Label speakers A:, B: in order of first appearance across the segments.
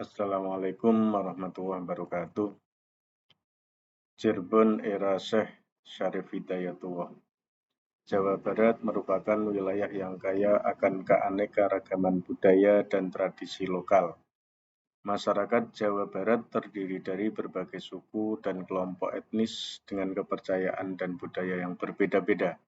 A: Assalamualaikum warahmatullahi wabarakatuh. Cirebon era Syekh Syarif Hidayatullah. Jawa Barat merupakan wilayah yang kaya akan keanekaragaman budaya dan tradisi lokal. Masyarakat Jawa Barat terdiri dari berbagai suku dan kelompok etnis dengan kepercayaan dan budaya yang berbeda-beda.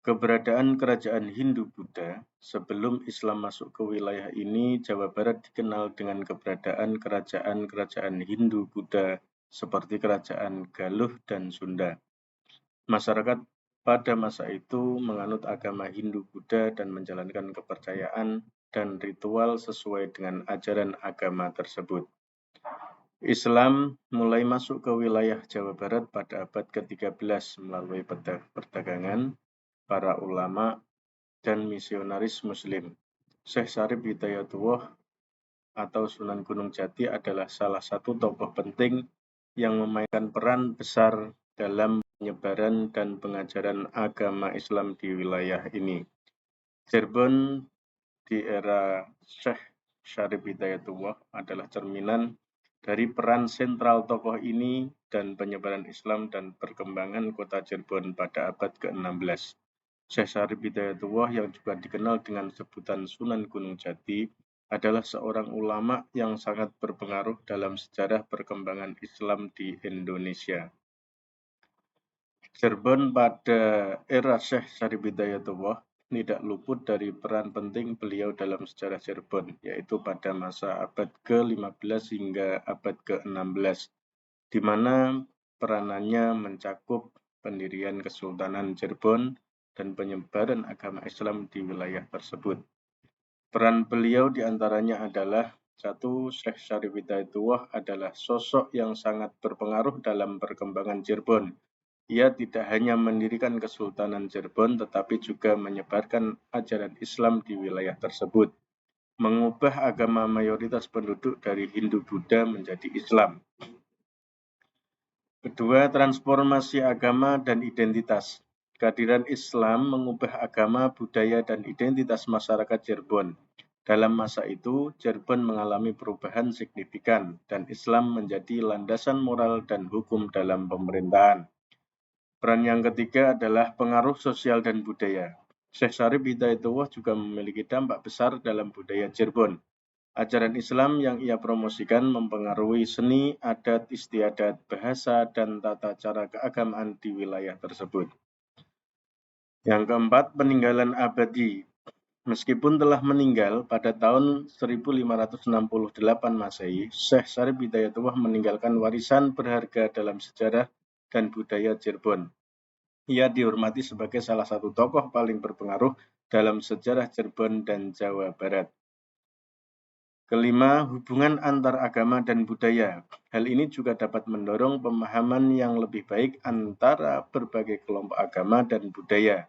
A: Keberadaan kerajaan Hindu-Buddha sebelum Islam masuk ke wilayah ini, Jawa Barat dikenal dengan keberadaan kerajaan-kerajaan Hindu-Buddha seperti kerajaan Galuh dan Sunda. Masyarakat pada masa itu menganut agama Hindu-Buddha dan menjalankan kepercayaan dan ritual sesuai dengan ajaran agama tersebut. Islam mulai masuk ke wilayah Jawa Barat pada abad ke-13 melalui perdagangan, para ulama, dan misionaris Muslim. Syekh Syarif Hidayatullah atau Sunan Gunung Jati adalah salah satu tokoh penting yang memainkan peran besar dalam penyebaran dan pengajaran agama Islam di wilayah ini. Cirebon di era Syekh Syarif Hidayatullah adalah cerminan dari peran sentral tokoh ini dan penyebaran Islam dan perkembangan kota Cirebon pada abad ke-16. Syekh Syarif Hidayatullah yang juga dikenal dengan sebutan Sunan Gunung Jati adalah seorang ulama yang sangat berpengaruh dalam sejarah perkembangan Islam di Indonesia. Cirebon pada era Syekh Syarif Hidayatullah tidak luput dari peran penting beliau dalam sejarah Cirebon, yaitu pada masa abad ke-15 hingga abad ke-16, di mana peranannya mencakup pendirian Kesultanan Cirebon dan penyebaran agama Islam di wilayah tersebut. Peran beliau diantaranya adalah: 1. Syekh Syarif Hidayatullah adalah sosok yang sangat berpengaruh dalam perkembangan Cirebon. Ia tidak hanya mendirikan Kesultanan Cirebon, tetapi juga menyebarkan ajaran Islam di wilayah tersebut, mengubah agama mayoritas penduduk dari Hindu-Buddha menjadi Islam. Kedua, transformasi agama dan identitas. Kehadiran Islam mengubah agama, budaya, dan identitas masyarakat Cirebon. Dalam masa itu, Cirebon mengalami perubahan signifikan, dan Islam menjadi landasan moral dan hukum dalam pemerintahan. Peran yang ketiga adalah pengaruh sosial dan budaya. Syekh Syarif Hidayatullah juga memiliki dampak besar dalam budaya Cirebon. Ajaran Islam yang ia promosikan mempengaruhi seni, adat istiadat, bahasa, dan tata cara keagamaan di wilayah tersebut. Yang keempat, peninggalan abadi. Meskipun telah meninggal pada tahun 1568 Masehi, Syekh Syarif Hidayatullah meninggalkan warisan berharga dalam sejarah dan budaya Cirebon. Ia dihormati sebagai salah satu tokoh paling berpengaruh dalam sejarah Cirebon dan Jawa Barat. Kelima, hubungan antar agama dan budaya. Hal ini juga dapat mendorong pemahaman yang lebih baik antara berbagai kelompok agama dan budaya.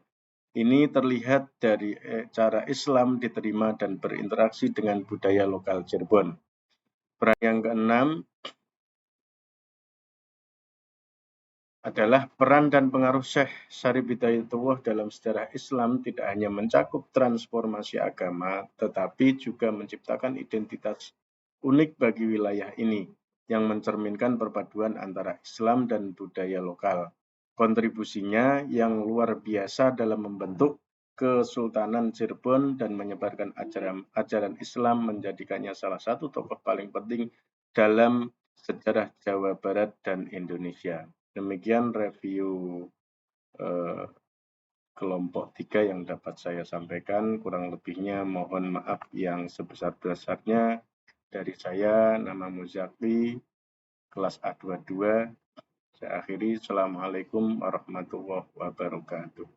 A: Ini terlihat dari cara Islam diterima dan berinteraksi dengan budaya lokal Cirebon. Peran yang keenam adalah peran dan pengaruh Syekh Syarif Hidayatullah dalam sejarah Islam tidak hanya mencakup transformasi agama, tetapi juga menciptakan identitas unik bagi wilayah ini, yang mencerminkan perpaduan antara Islam dan budaya lokal. Kontribusinya yang luar biasa dalam membentuk Kesultanan Cirebon dan menyebarkan ajaran Islam menjadikannya salah satu tokoh paling penting dalam sejarah Jawa Barat dan Indonesia. Demikian review kelompok 3 yang dapat saya sampaikan. Kurang lebihnya mohon maaf yang sebesar-besarnya. Dari saya, nama Muzakli, kelas A22. Saya akhiri. Assalamualaikum warahmatullahi wabarakatuh.